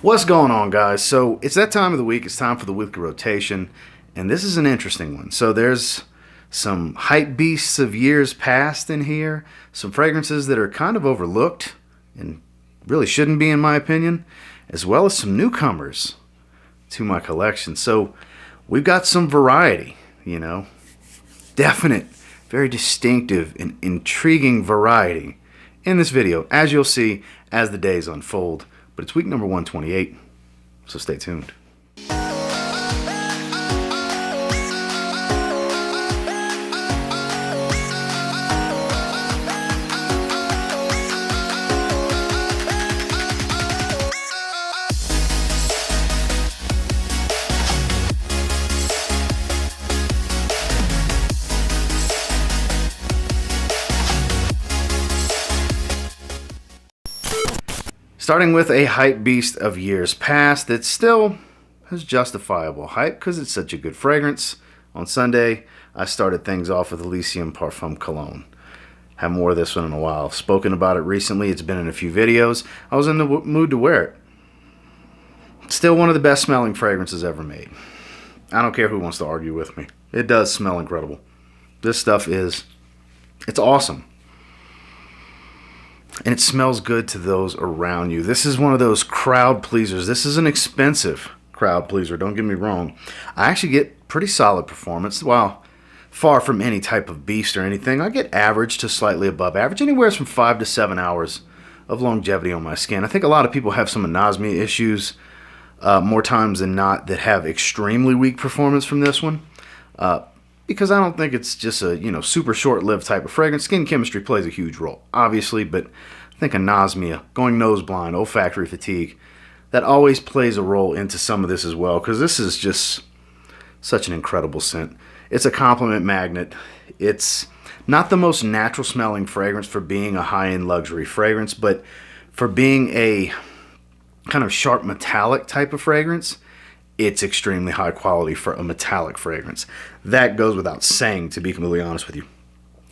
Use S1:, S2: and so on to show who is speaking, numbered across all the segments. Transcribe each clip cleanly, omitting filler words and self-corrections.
S1: What's going on, guys? So it's that time of the week. It's time for the weekly rotation, and this is an interesting one. So there's some hype beasts of years past in here, some fragrances that are kind of overlooked and really shouldn't be, in my opinion, as well as some newcomers to my collection. So we've got some variety, definite, very distinctive and intriguing variety in this video, as you'll see as the days unfold. But it's week number 128, so stay tuned. Starting with a hype beast of years past that still has justifiable hype because it's such a good fragrance. On Sunday, I started things off with ELYSIUM PARFUM Cologne. Have more of this one in a while. I've spoken about it recently. It's been in a few videos. I was in the mood to wear it. Still one of the best smelling fragrances ever made. I don't care who wants to argue with me. It does smell incredible. This stuff it's awesome. And it smells good to those around you. This is one of those crowd pleasers. This is an expensive crowd pleaser, don't get me wrong. I actually get pretty solid performance. While far from any type of beast or anything, I get average to slightly above average, anywhere from 5 to 7 hours of longevity on my skin. I think a lot of people have some anosmia issues more times than not that have extremely weak performance from this one. Because I don't think it's just a super short-lived type of fragrance. Skin chemistry plays a huge role, obviously, but I think anosmia, going nose blind, olfactory fatigue, that always plays a role into some of this as well, because this is just such an incredible scent. It's a compliment magnet. It's not the most natural-smelling fragrance for being a high-end luxury fragrance, but for being a kind of sharp metallic type of fragrance, it's extremely high quality for a metallic fragrance. That goes without saying, to be completely honest with you.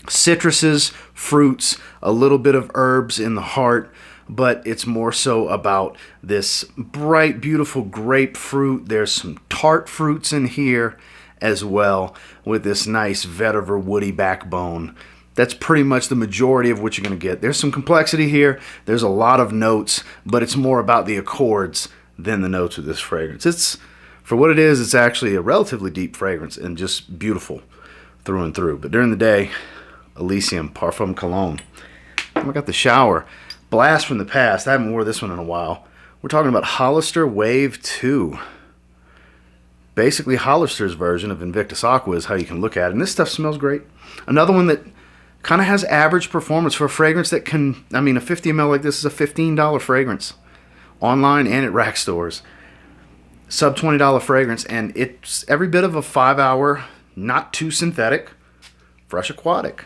S1: Citruses, fruits, a little bit of herbs in the heart, but it's more so about this bright, beautiful grapefruit. There's some tart fruits in here as well, with this nice vetiver woody backbone. That's pretty much the majority of what you're going to get. There's some complexity here. There's a lot of notes, but it's more about the accords than the notes of this fragrance. For what it is, it's actually a relatively deep fragrance and just beautiful through and through. But during the day, ELYSIUM PARFUM Cologne. I got the shower. Blast from the past. I haven't worn this one in a while. We're talking about Hollister Wave 2. Basically, Hollister's version of Invictus Aqua is how you can look at it. And this stuff smells great. Another one that kind of has average performance for a fragrance that can, a 50 ml like this is a $15 fragrance. Online and at rack stores. Sub $20 fragrance, and it's every bit of a 5-hour, not too synthetic, fresh aquatic.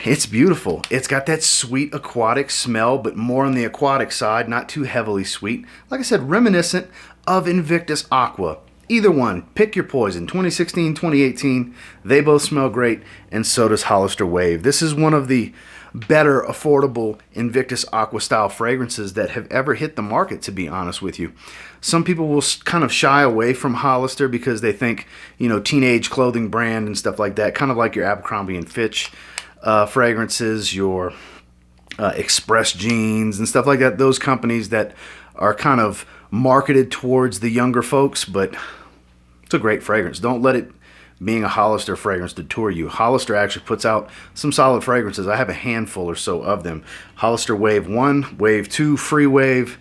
S1: It's beautiful. It's got that sweet aquatic smell, but more on the aquatic side, not too heavily sweet. Like I said, reminiscent of Invictus Aqua. Either one, pick your poison. 2016, 2018, they both smell great, and so does Hollister Wave. This is one of the better affordable Invictus Aqua style fragrances that have ever hit the market, to be honest with you. Some people will kind of shy away from Hollister because they think, teenage clothing brand and stuff like that, kind of like your Abercrombie and Fitch fragrances, your Express Jeans and stuff like that. Those companies that are kind of marketed towards the younger folks, but it's a great fragrance. Don't let it being a Hollister fragrance deter you. Hollister actually puts out some solid fragrances. I have a handful or so of them. Hollister Wave 1, Wave 2, Free Wave.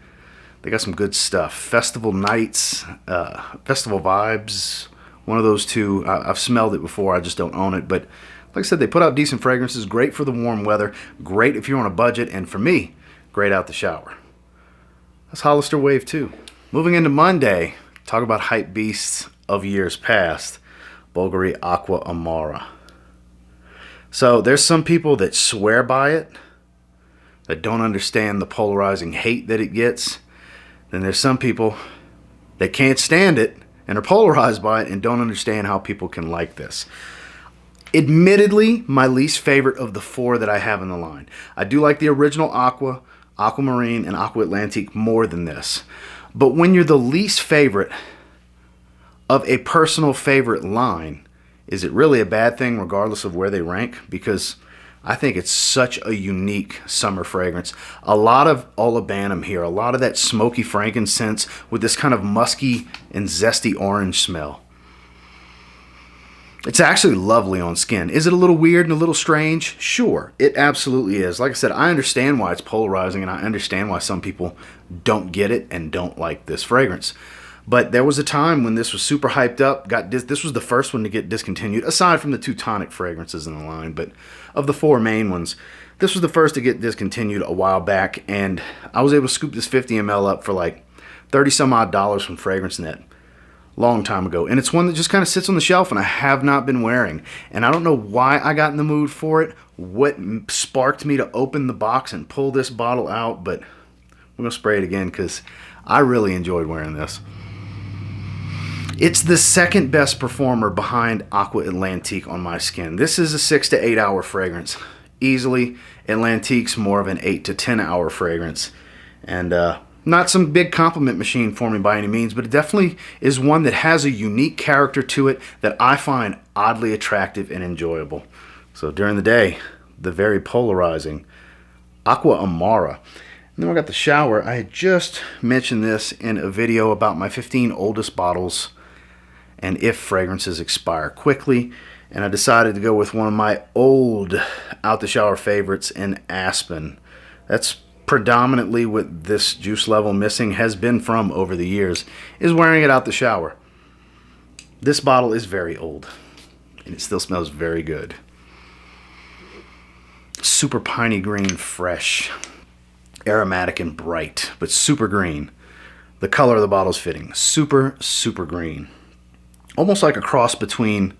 S1: They got some good stuff. Festival Nights, Festival Vibes, one of those two. I've smelled it before, I just don't own it. But like I said, they put out decent fragrances. Great for the warm weather. Great if you're on a budget. And for me, great out the shower. That's Hollister Wave 2. Moving into Monday, talk about hype beasts of years past. Bvlgari Aqua Amara. So there's some people that swear by it, that don't understand the polarizing hate that it gets. Then there's some people that can't stand it and are polarized by it and don't understand how people can like this. Admittedly, my least favorite of the four that I have in the line. I do like the original Aqua. Aquamarine and Aqua Atlantique more than this. But when you're the least favorite of a personal favorite line, is it really a bad thing regardless of where they rank? Because I think it's such a unique summer fragrance. A lot of olibanum here, a lot of that smoky frankincense with this kind of musky and zesty orange smell. It's actually lovely on skin. Is it a little weird and a little strange? Sure, it absolutely is. Like I said, I understand why it's polarizing, and I understand why some people don't get it and don't like this fragrance. But there was a time when this was super hyped up. This was the first one to get discontinued, aside from the 2 tonic fragrances in the line. But of the 4 main ones, this was the first to get discontinued a while back. And I was able to scoop this 50 ml up for like 30 some odd dollars from FragranceNet. Long time ago. And it's one that just kind of sits on the shelf and I have not been wearing. And I don't know why I got in the mood for it, what sparked me to open the box and pull this bottle out, but we're going to spray it again because I really enjoyed wearing this. It's the second best performer behind Aqua Atlantique on my skin. This is a 6 to 8 hour fragrance. Easily, Atlantique's more of an 8 to 10 hour fragrance. And not some big compliment machine for me by any means, but it definitely is one that has a unique character to it that I find oddly attractive and enjoyable. So during the day, the very polarizing Aqua Amara. And then I got the shower. I had just mentioned this in a video about my 15 oldest bottles and if fragrances expire quickly. And I decided to go with one of my old out the shower favorites in Aspen. That's predominantly what this juice level missing has been from over the years, is wearing it out the shower. This bottle is very old and it still smells very good. Super piney green, fresh, aromatic and bright, but super green. The color of the bottle is fitting. Super, super green. Almost like a cross between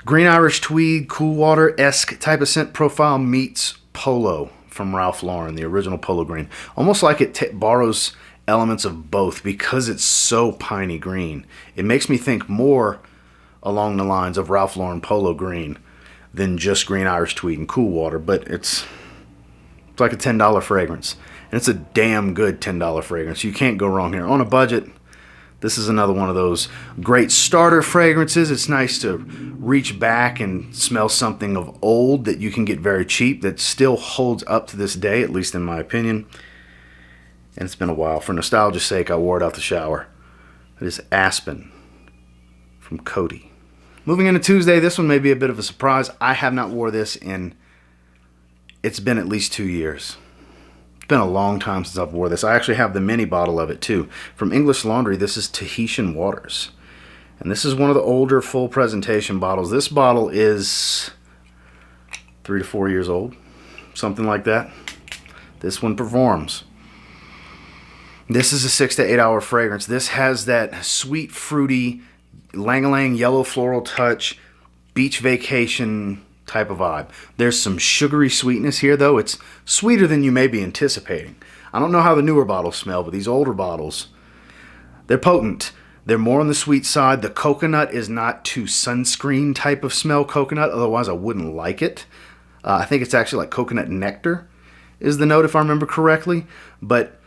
S1: Green Irish Tweed, Cool Water-esque type of scent profile meets Polo from Ralph Lauren, the original Polo Green. Almost like it borrows elements of both because it's so piney green. It makes me think more along the lines of Ralph Lauren Polo Green than just Green Irish Tweed and Cool Water, but it's like a $10 fragrance. And it's a damn good $10 fragrance. You can't go wrong here. On a budget, this is another one of those great starter fragrances. It's nice to reach back and smell something of old that you can get very cheap that still holds up to this day, at least in my opinion. And it's been a while. For nostalgia's sake, I wore it out the shower. It is Aspen from Coty. Moving into Tuesday, this one may be a bit of a surprise. I have not wore this in, it's been at least 2 years. It's been a long time since I've wore this. I actually have the mini bottle of it too. From English Laundry, this is Tahitian Waters. And this is one of the older full presentation bottles. This bottle is 3 to 4 years old, something like that. This one performs. This is a 6 to 8 hour fragrance. This has that sweet, fruity, lang-a-lang yellow floral touch, beach vacation type of vibe. There's some sugary sweetness here, though. It's sweeter than you may be anticipating. I don't know how the newer bottles smell, but these older bottles, they're potent. They're more on the sweet side. The coconut is not too sunscreen type of smell coconut, otherwise I wouldn't like it. I think it's actually like coconut nectar is the note, if I remember correctly. But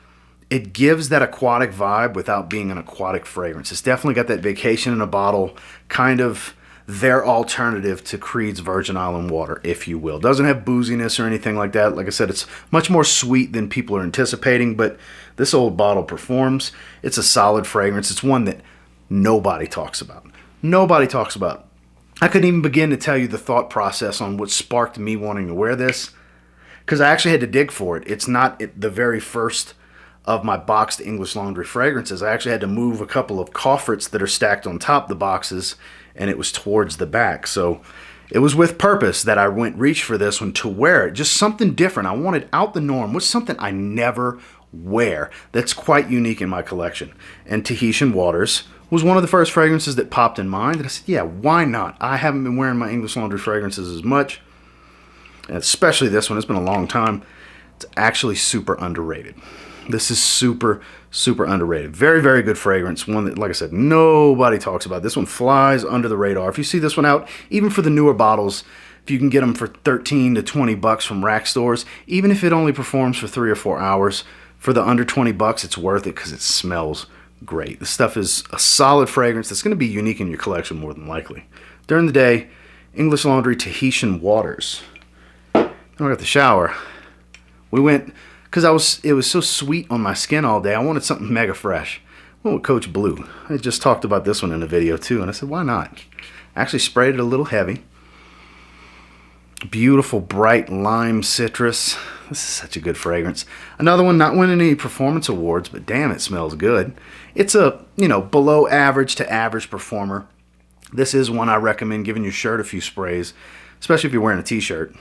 S1: it gives that aquatic vibe without being an aquatic fragrance. It's definitely got that vacation in a bottle, kind of their alternative to Creed's Virgin Island water, if you will. Doesn't have booziness or anything like that. Like I said, it's much more sweet than people are anticipating, but this old bottle performs. It's a solid fragrance. It's one that nobody talks about. Nobody talks about. I couldn't even begin to tell you the thought process on what sparked me wanting to wear this, because I actually had to dig for it. It's not the very first of my boxed English Laundry fragrances. I actually had to move a couple of coffrets that are stacked on top the boxes, and it was towards the back. So it was with purpose that I reached for this one to wear it. Just something different. I wanted out the norm. What's something I never wear that's quite unique in my collection? And Tahitian Waters was one of the first fragrances that popped in mind. And I said, yeah, why not? I haven't been wearing my English Laundry fragrances as much, and especially this one. It's been a long time. It's actually super underrated. This is super, super underrated. Very, very good fragrance. One that, like I said, nobody talks about. This one flies under the radar. If you see this one out, even for the newer bottles, if if you can get them for 13 to 20 bucks from rack stores, even if it only performs for 3 or 4 hours, for the under 20 bucks, it's worth it because it smells great. This stuff is a solid fragrance that's going to be unique in your collection more than likely. During the day, English Laundry Tahitian Waters. Then I got the shower. We went, because it was so sweet on my skin all day, I wanted something mega fresh. I went with Coach Blue. I just talked about this one in a video too, and I said, why not? I actually sprayed it a little heavy. Beautiful bright lime citrus. This is such a good fragrance. Another one not winning any performance awards, but damn, it smells good. It's a, below average to average performer. This is one I recommend giving your shirt a few sprays, especially if you're wearing a t-shirt.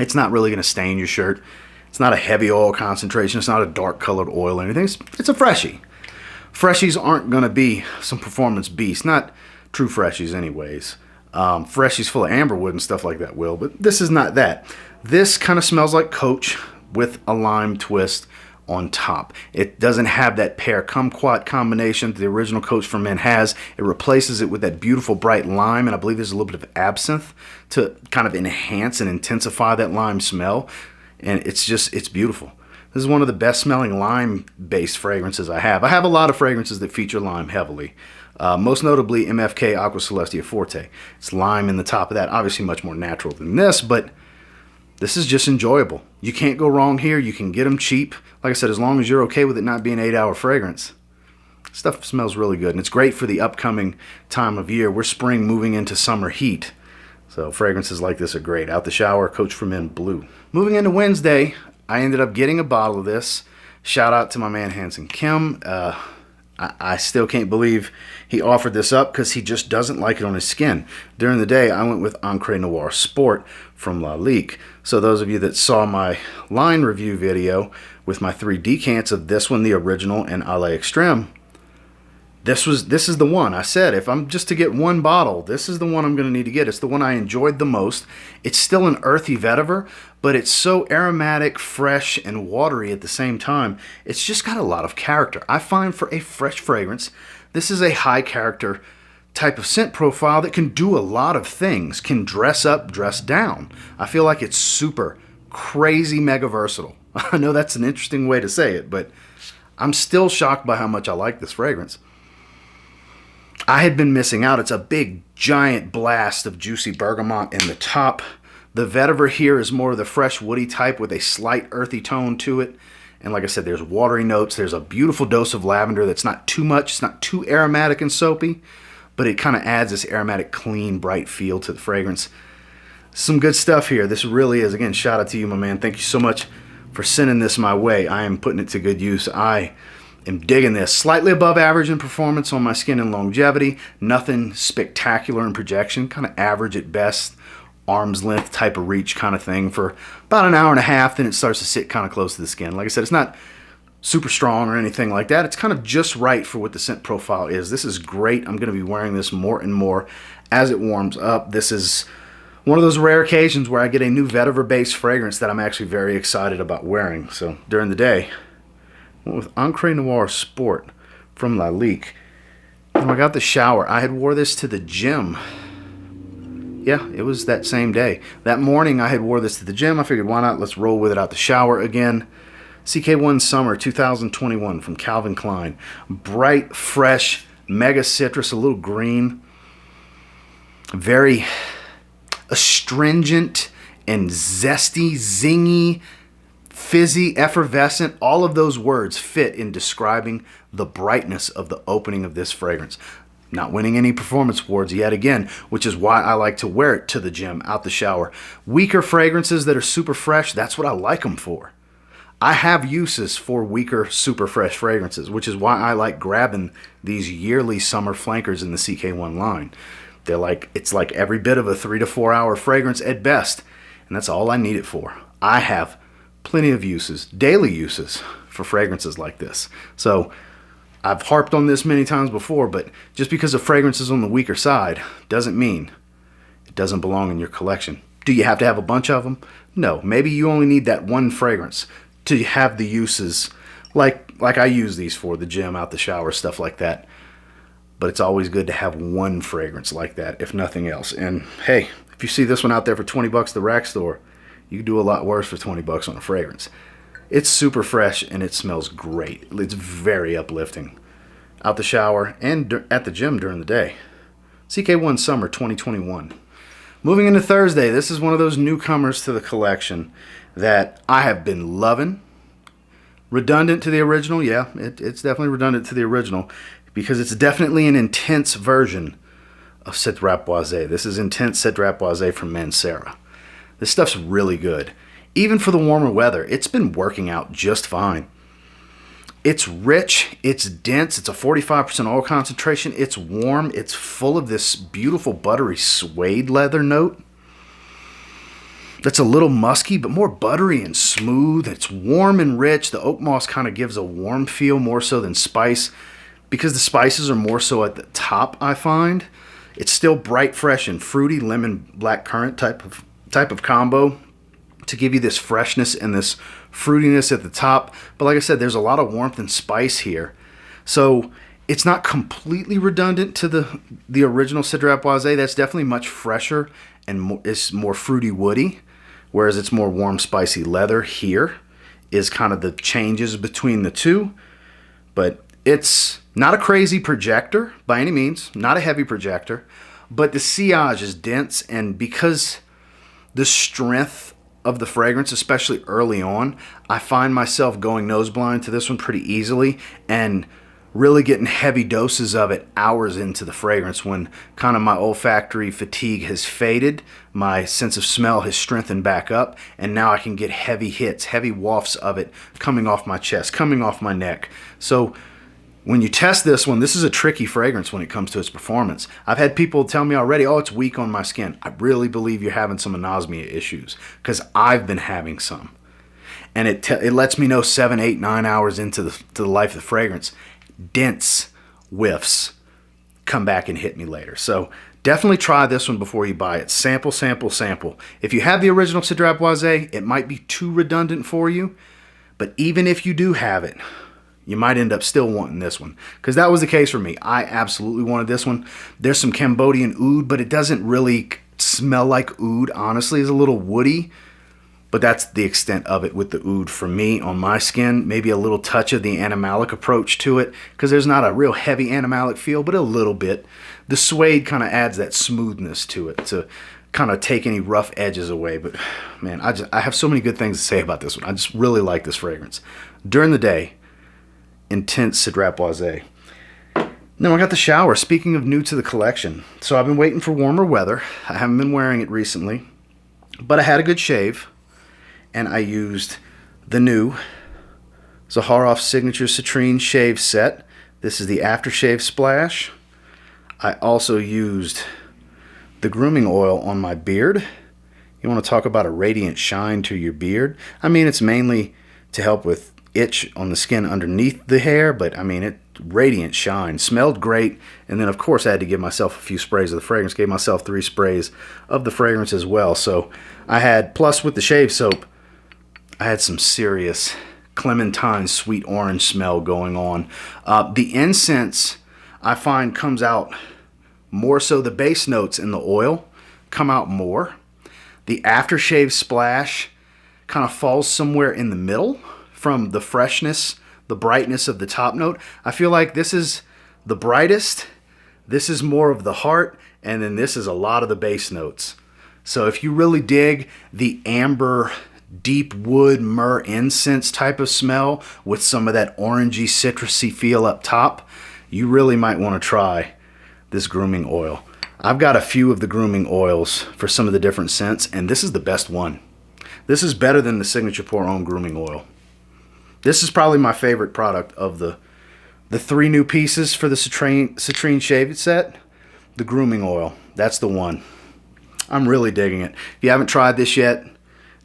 S1: It's not really going to stain your shirt. It's not a heavy oil concentration. It's not a dark colored oil or anything. It's a freshie. Freshies aren't going to be some performance beast. Not true freshies anyways. Freshies full of amberwood and stuff like that will, but this is not that. This kind of smells like Coach with a lime twist on top. It doesn't have that pear kumquat combination that the original Coach for Men has. It replaces it with that beautiful bright lime, and I believe there's a little bit of absinthe to kind of enhance and intensify that lime smell, and it's beautiful. This is one of the best smelling lime-based fragrances I have. I have a lot of fragrances that feature lime heavily. Most notably MFK Aqua Celestia Forte. It's lime in the top of that. Obviously much more natural than this, but this is just enjoyable. You can't go wrong here. You can get them cheap. Like I said, as long as you're okay with it not being an 8-hour fragrance. Stuff smells really good, and it's great for the upcoming time of year. We're spring moving into summer heat. So fragrances like this are great. Out the shower, Coach for Men Blue. Moving into Wednesday, I ended up getting a bottle of this. Shout out to my man Hanson Kim. I still can't believe he offered this up because he just doesn't like it on his skin. During the day, I went with Encre Noire Sport from Lalique. So those of you that saw my line review video with my 3 decants of this one, the original, and Aller Extreme, this is the one. I said, if I'm just to get one bottle, this is the one I'm going to need to get. It's the one I enjoyed the most. It's still an earthy vetiver, but it's so aromatic, fresh, and watery at the same time. It's just got a lot of character. I find for a fresh fragrance, this is a high character type of scent profile that can do a lot of things, can dress up, dress down. I feel like it's super crazy mega versatile. I know that's an interesting way to say it, but I'm still shocked by how much I like this fragrance. I had been missing out. It's a big, giant blast of juicy bergamot in the top. The vetiver here is more of the fresh, woody type with a slight earthy tone to it. And like I said, there's watery notes. There's a beautiful dose of lavender that's not too much. It's not too aromatic and soapy, but it kind of adds this aromatic, clean, bright feel to the fragrance. Some good stuff here. This really is. Again, shout out to you, my man. Thank you so much for sending this my way. I am putting it to good use. I am digging this. Slightly above average in performance on my skin and longevity. Nothing spectacular in projection. Kind of average at best. Arm's length type of reach kind of thing for about an hour and a half. Then it starts to sit kind of close to the skin. Like I said, it's not super strong or anything like that. It's kind of just right for what the scent profile is. This is great. I'm going to be wearing this more and more as it warms up. This is one of those rare occasions where I get a new vetiver-based fragrance that I'm actually very excited about wearing. So during the day, I went with Encre Noire Sport from Lalique. When I got the shower, I had wore this to the gym. Yeah, it was that same day. That morning, I had wore this to the gym. I figured, why not? Let's roll with it out the shower again. CK1 Summer 2021 from Calvin Klein. Bright, fresh, mega citrus, a little green. Very astringent and zesty, zingy, fizzy, effervescent. All of those words fit in describing the brightness of the opening of this fragrance. Not winning any performance awards yet again, which is why I like to wear it to the gym, out the shower. Weaker fragrances that are super fresh, that's what I like them for. I have uses for weaker, super fresh fragrances, which is why I like grabbing these yearly summer flankers in the CK1 line. It's like every bit of a 3 to 4 hour fragrance at best, and that's all I need it for. I have plenty of uses, daily uses, for fragrances like this. So I've harped on this many times before, but just because a fragrance is on the weaker side doesn't mean it doesn't belong in your collection. Do you have to have a bunch of them? No. Maybe you only need that one fragrance to have the uses like I use these for the gym, out the shower, stuff like that. But it's always good to have one fragrance like that, if nothing else. And hey, If you see this one out there for 20 bucks at the rack store, you can do a lot worse for 20 bucks on a fragrance. It's super fresh and it smells great. It's very uplifting. Out the shower and at the gym during the day. CK1 Summer 2021. Moving into Thursday, this is one of those newcomers to the collection that I have been loving. Redundant to the original, yeah, it's definitely redundant to the original because it's definitely an intense version of CEDRAT BOISE. This is Intense CEDRAT BOISE from MANCERA. This stuff's really good. Even for the warmer weather, it's been working out just fine. It's rich, it's dense, it's a 45% oil concentration, it's warm, it's full of this beautiful buttery suede leather note. That's a little musky, but more buttery and smooth. It's warm and rich. The oak moss kind of gives a warm feel more so than spice because the spices are more so at the top, I find. It's still bright, fresh, and fruity, lemon, black currant type of combo to give you this freshness and this fruitiness at the top. But like I said, there's a lot of warmth and spice here. So it's not completely redundant to the original CEDRAT BOISE. That's definitely much fresher and it's more fruity woody. Whereas it's more warm, spicy leather here is kind of the changes between the two. But it's not a crazy projector by any means, not a heavy projector. But the sillage is dense, and because the strength of the fragrance, especially early on, I find myself going nose blind to this one pretty easily and really getting heavy doses of it hours into the fragrance when kind of my olfactory fatigue has faded, my sense of smell has strengthened back up, and now I can get heavy hits, heavy wafts of it coming off my chest, coming off my neck. So when you test this one, this is a tricky fragrance when it comes to its performance. I've had people tell me already, oh, it's weak on my skin. I really believe you're having some anosmia issues because I've been having some. And it lets me know 7, 8, 9 hours into the life of the fragrance, dense whiffs come back and hit me later. So definitely try this one before you buy it. Sample, sample, sample. If you have the original CEDRAT BOISE, it might be too redundant for you. But even if you do have it, you might end up still wanting this one. Because that was the case for me. I absolutely wanted this one. There's some Cambodian oud, but it doesn't really smell like oud. Honestly, it's a little woody. But that's the extent of it with the oud for me on my skin. Maybe a little touch of the animalic approach to it. Because there's not a real heavy animalic feel, but a little bit. The suede kind of adds that smoothness to it to kind of take any rough edges away. But man, I have so many good things to say about this one. I just really like this fragrance. During the day, Intense CEDRAT BOISE. Now I got the shower. Speaking of new to the collection. So I've been waiting for warmer weather. I haven't been wearing it recently. But I had a good shave. And I used the new ZAHAROFF Signature CITRINE Shave Set. This is the aftershave splash. I also used the grooming oil on my beard. You want to talk about a radiant shine to your beard? I mean, it's mainly to help with itch on the skin underneath the hair, but I mean, it radiant shine. Smelled great. And then, of course, I had to give myself a few sprays of the fragrance. Gave myself 3 sprays of the fragrance as well. So I had, plus with the shave soap, I had some serious clementine sweet orange smell going on. The incense, I find, comes out more so. The base notes in the oil come out more. The aftershave splash kind of falls somewhere in the middle from the freshness, the brightness of the top note. I feel like this is the brightest, this is more of the heart, and then this is a lot of the base notes. So if you really dig the amber, deep wood myrrh incense type of smell with some of that orangey citrusy feel up top, you really might want to try this grooming oil. I've got a few of the grooming oils for some of the different scents, and this is the best one. This is better than the Signature Pour Homme grooming oil. This is probably my favorite product of the 3 new pieces for the CITRINE Shave Set. The grooming oil, that's the one. I'm really digging it. If you haven't tried this yet,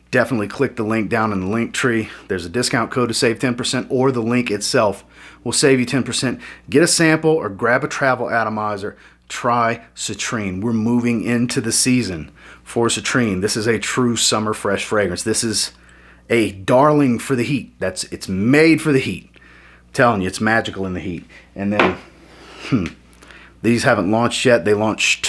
S1: definitely click the link down in the link tree. There's a discount code to save 10%, or the link itself will save you 10%. Get a sample or grab a travel atomizer. Try CITRINE. We're moving into the season for CITRINE. This is a true summer fresh fragrance. This is a darling for the heat. It's made for the heat. I'm telling you, it's magical in the heat. And then, these haven't launched yet. They launched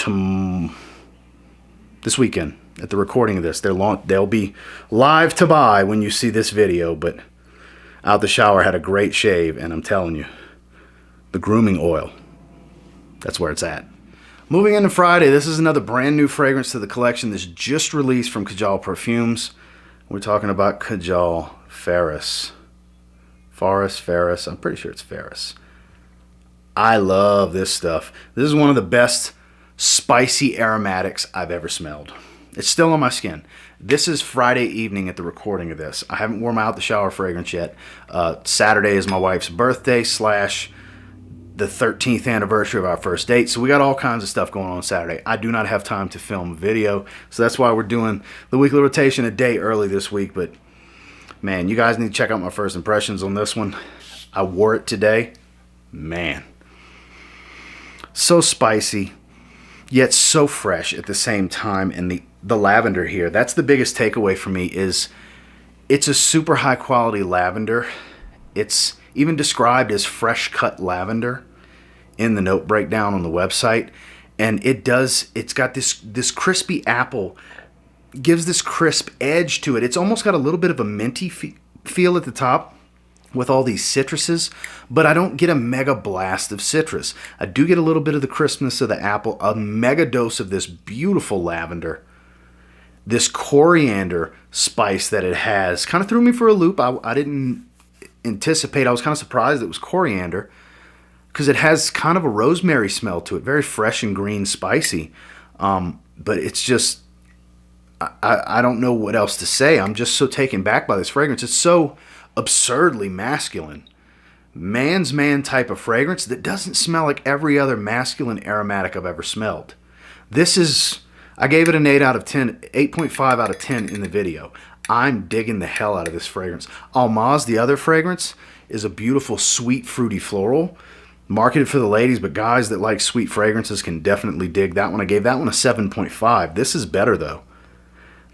S1: this weekend at the recording of this. They'll be live to buy when you see this video, but Out the Shower had a great shave, and I'm telling you, the grooming oil, that's where it's at. Moving into Friday, this is another brand new fragrance to the collection that's just released from Kajal Perfumes. We're talking about Kajal Ferris. Ferris, I'm pretty sure it's Ferris. I love this stuff. This is one of the best spicy aromatics I've ever smelled. It's still on my skin. This is Friday evening at the recording of this. I haven't worn my Out the Shower fragrance yet. Saturday is my wife's birthday / the 13th anniversary of our first date. So we got all kinds of stuff going on Saturday. I do not have time to film a video. So that's why we're doing the weekly rotation a day early this week. But man, you guys need to check out my first impressions on this one. I wore it today. Man. So spicy, yet so fresh at the same time. And the lavender here, that's the biggest takeaway for me, is it's a super high quality lavender. It's even described as fresh cut lavender in the note breakdown on the website. And it's got this crispy apple, gives this crisp edge to it. It's almost got a little bit of a minty feel at the top with all these citruses, but I don't get a mega blast of citrus. I do get a little bit of the crispness of the apple, a mega dose of this beautiful lavender. This coriander spice that it has kind of threw me for a loop. I didn't anticipate. I was kind of surprised it was coriander because it has kind of a rosemary smell to it, very fresh and green, spicy. But it's just, I don't know what else to say. I'm just so taken back by this fragrance. It's so absurdly masculine. Man's man type of fragrance that doesn't smell like every other masculine aromatic I've ever smelled. This is, I gave it an 8 out of 10, 8.5 out of 10 in the video. I'm digging the hell out of this fragrance. Almaz, the other fragrance, is a beautiful, sweet, fruity floral. Marketed for the ladies, but guys that like sweet fragrances can definitely dig that one. I gave that one a 7.5. This is better, though.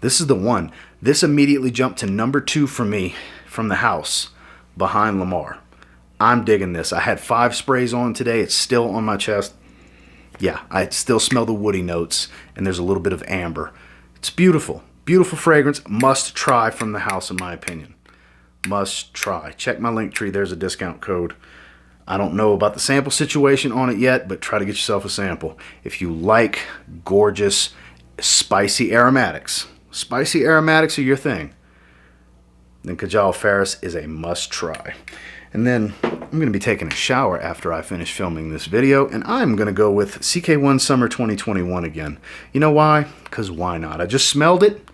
S1: This is the one. This immediately jumped to number 2 for me from the house behind Lamar. I'm digging this. I had 5 sprays on today. It's still on my chest. Yeah, I still smell the woody notes, and there's a little bit of amber. It's beautiful. Beautiful fragrance. Must try from the house, in my opinion. Must try. Check my link tree. There's a discount code. I don't know about the sample situation on it yet, but try to get yourself a sample. If you like gorgeous, spicy aromatics are your thing, then Kajal Ferris is a must try. And then I'm going to be taking a shower after I finish filming this video, and I'm going to go with CK1 Summer 2021 again. You know why? Because why not? I just smelled it,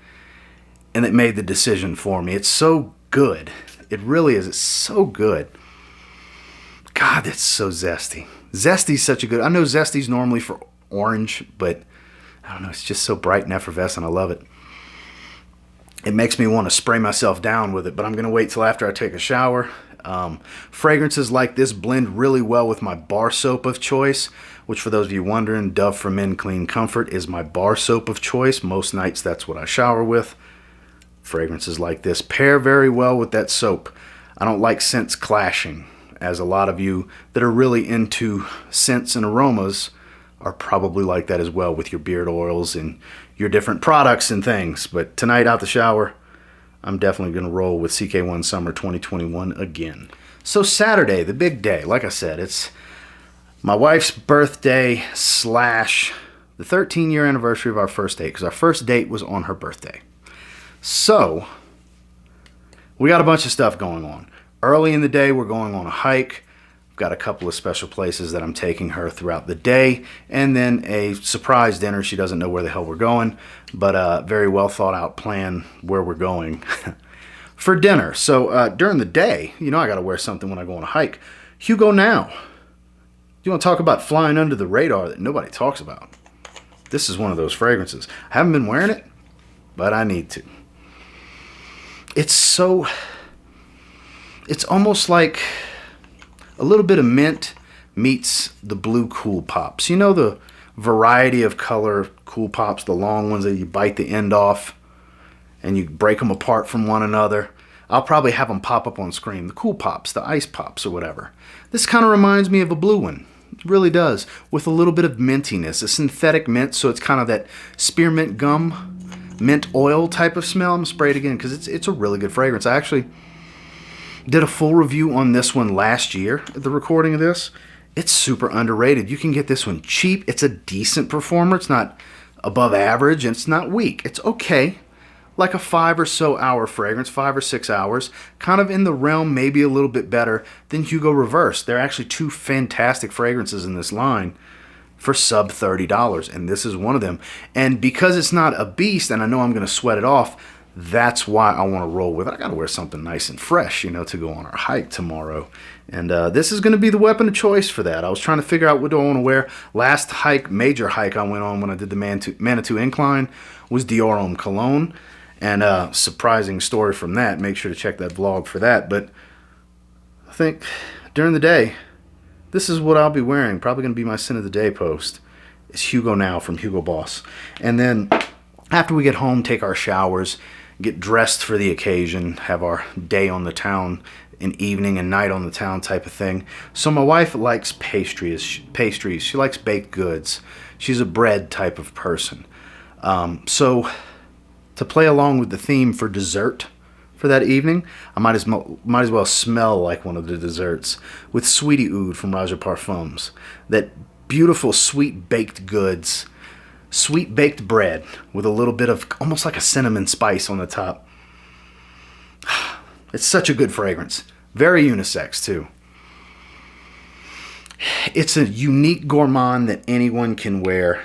S1: and it made the decision for me. It's so good. It really is. It's so good. God, that's so zesty. Zesty's such a good... I know zesty's normally for orange, but I don't know. It's just so bright and effervescent. I love it. It makes me want to spray myself down with it, but I'm going to wait till after I take a shower. Fragrances like this blend really well with my bar soap of choice, which, for those of you wondering, Dove for Men Clean Comfort is my bar soap of choice. Most nights that's what I shower with. Fragrances like this pair very well with that soap. I don't like scents clashing, as a lot of you that are really into scents and aromas are probably like that as well with your beard oils and your different products and things. But tonight, out the shower, I'm definitely going to roll with CK1 Summer 2021 again. So Saturday, the big day, like I said, it's my wife's birthday / the 13-year anniversary of our first date, because our first date was on her birthday. So we got a bunch of stuff going on. Early in the day, we're going on a hike. I've got a couple of special places that I'm taking her throughout the day, and then a surprise dinner. She doesn't know where the hell we're going, but a very well thought out plan where we're going for dinner. So during the day, you know I got to wear something when I go on a hike. Hugo Now. You want to talk about flying under the radar that nobody talks about? This is one of those fragrances. I haven't been wearing it, but I need to. It's almost like a little bit of mint meets the blue Cool Pops. You know the variety of color Cool Pops, the long ones that you bite the end off and you break them apart from one another. I'll probably have them pop up on screen. The Cool Pops, the Ice Pops or whatever. This kind of reminds me of a blue one. It really does. With a little bit of mintiness, a synthetic mint, so it's kind of that spearmint gum, mint oil type of smell. I'm gonna spray it again because it's a really good fragrance. I actually did a full review on this one last year at the recording of this. It's super underrated. You can get this one cheap. It's a decent performer. It's not above average and it's not weak. It's okay. Like a 5 or so hour fragrance, 5 or 6 hours, kind of in the realm, maybe a little bit better than Hugo Reverse. There are actually two fantastic fragrances in this line for sub $30, and this is one of them. And because it's not a beast, and I know I'm going to sweat it off, that's why I want to roll with it. I got to wear something nice and fresh, you know, to go on our hike tomorrow. And this is going to be the weapon of choice for that. I was trying to figure out what do I want to wear. Last hike, major hike I went on when I did the Manitou Incline was Dior Homme Cologne. And surprising story from that. Make sure to check that vlog for that. But I think during the day, this is what I'll be wearing. Probably going to be my Scent of the Day post. It's Hugo Now from Hugo Boss. And then after we get home, take our showers, get dressed for the occasion, have our day on the town, an evening and night on the town type of thing. So my wife likes pastries. She likes baked goods. She's a bread type of person. So to play along with the theme for dessert for that evening, I might as well smell like one of the desserts with Sweetie Oud from Raja Parfums. That beautiful sweet baked goods, sweet baked bread with a little bit of almost like a cinnamon spice on the top. It's such a good fragrance. Very unisex too. It's a unique gourmand that anyone can wear.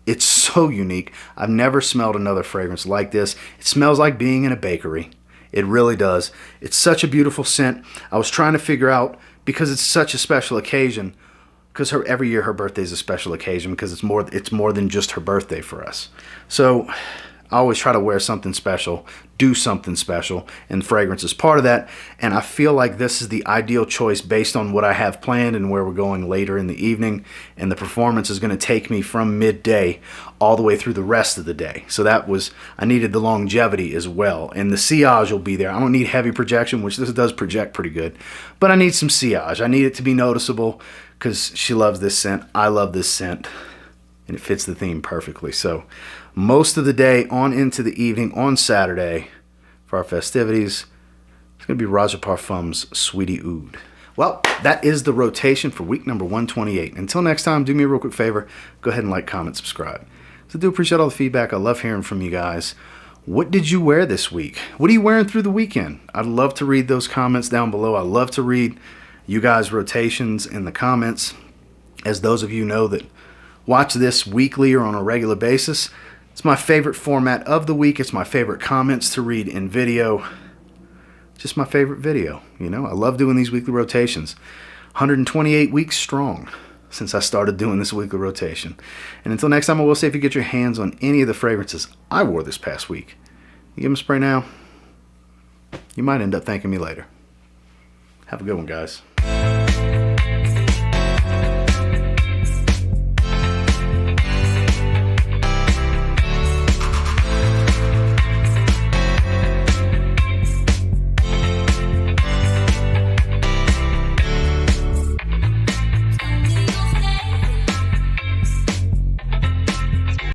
S1: It's so unique. I've never smelled another fragrance like this. It smells like being in a bakery. It really does. It's such a beautiful scent. I was trying to figure out, because it's such a special occasion, because every year her birthday is a special occasion, because it's more than just her birthday for us. So I always try to wear something special, do something special, and fragrance is part of that. And I feel like this is the ideal choice based on what I have planned and where we're going later in the evening. And the performance is going to take me from midday all the way through the rest of the day. So I needed the longevity as well. And the sillage will be there. I don't need heavy projection, which this does project pretty good, but I need some sillage. I need it to be noticeable because she loves this scent. I love this scent. And it fits the theme perfectly. So most of the day on into the evening on Saturday for our festivities, it's going to be Raja Parfum's Sweetie Oud. Well, that is the rotation for week number 128. Until next time, do me a real quick favor. Go ahead and like, comment, subscribe. So I do appreciate all the feedback. I love hearing from you guys. What did you wear this week? What are you wearing through the weekend? I'd love to read those comments down below. I love to read you guys' rotations in the comments. As those of you know that watch this weekly or on a regular basis, it's my favorite format of the week. It's my favorite comments to read in video. Just my favorite video. You know, I love doing these weekly rotations. 128 weeks strong since I started doing this weekly rotation. And until next time, I will say, if you get your hands on any of the fragrances I wore this past week, you give them a spray now, you might end up thanking me later. Have a good one, guys.